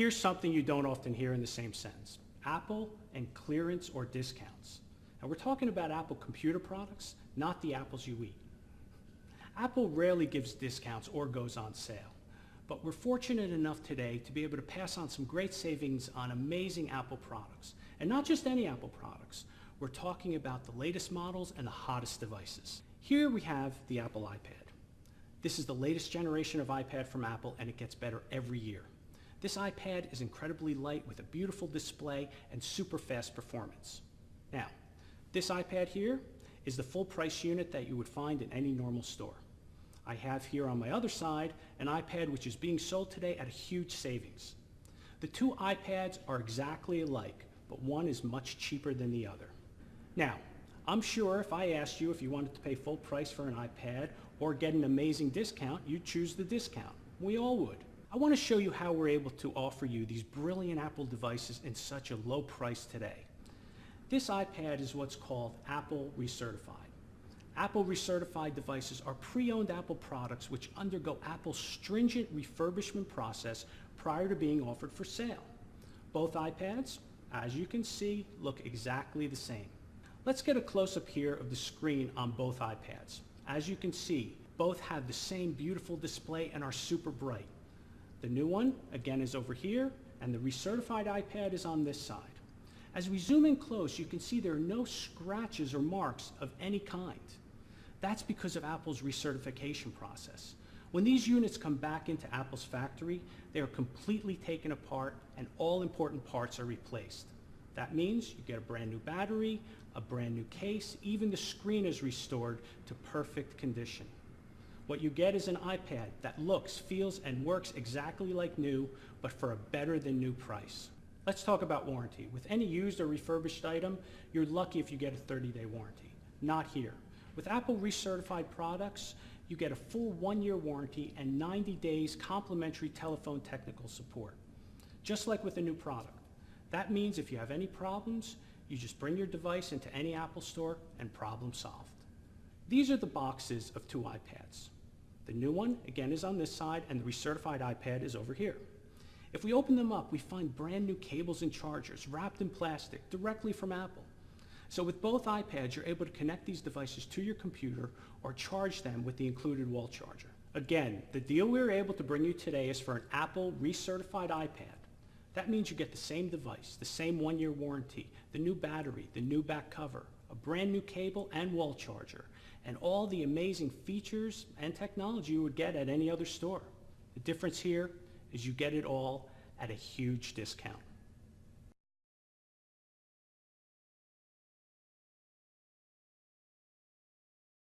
Here's something you don't often hear in the same sentence: Apple and clearance or discounts. Now we're talking about Apple computer products, not the apples you eat. Apple rarely gives discounts or goes on sale, but we're fortunate enough today to be able to pass on some great savings on amazing Apple products. And not just any Apple products. We're talking about the latest models and the hottest devices. Here we have the Apple iPad. This is the latest generation of iPad from Apple, and it gets better every year. This iPad is incredibly light with a beautiful display and super fast performance. Now, this iPad here is the full price unit that you would find in any normal store. I have here on my other side an iPad which is being sold today at a huge savings. The two iPads are exactly alike, but one is much cheaper than the other. Now, I'm sure if I asked you if you wanted to pay full price for an iPad or get an amazing discount, you'd choose the discount. We all would. I want to show you how we're able to offer you these brilliant Apple devices in such a low price today. This iPad is what's called Apple Recertified. Apple Recertified devices are pre-owned Apple products which undergo Apple's stringent refurbishment process prior to being offered for sale. Both iPads, as you can see, look exactly the same. Let's get a close-up here of the screen on both iPads. As you can see, both have the same beautiful display and are super bright. The new one, again, is over here, and the recertified iPad is on this side. As we zoom in close, you can see there are no scratches or marks of any kind. That's because of Apple's recertification process. When these units come back into Apple's factory, they are completely taken apart and all important parts are replaced. That means you get a brand new battery, a brand new case, even the screen is restored to perfect condition. What you get is an iPad that looks, feels, and works exactly like new, but for a better than new price. Let's talk about warranty. With any used or refurbished item, you're lucky if you get a 30-day warranty. Not here. With Apple Recertified products, you get a full 1-year warranty and 90 days complimentary telephone technical support, just like with a new product. That means if you have any problems, you just bring your device into any Apple store and problem solved. These are the boxes of two iPads. The new one, again, is on this side, and the recertified iPad is over here. If we open them up, we find brand new cables and chargers wrapped in plastic directly from Apple. So with both iPads, you're able to connect these devices to your computer or charge them with the included wall charger. Again, the deal we're able to bring you today is for an Apple Recertified iPad. That means you get the same device, the same 1-year warranty, the new battery, the new back cover, a brand new cable and wall charger, and all the amazing features and technology you would get at any other store. The difference here is you get it all at a huge discount.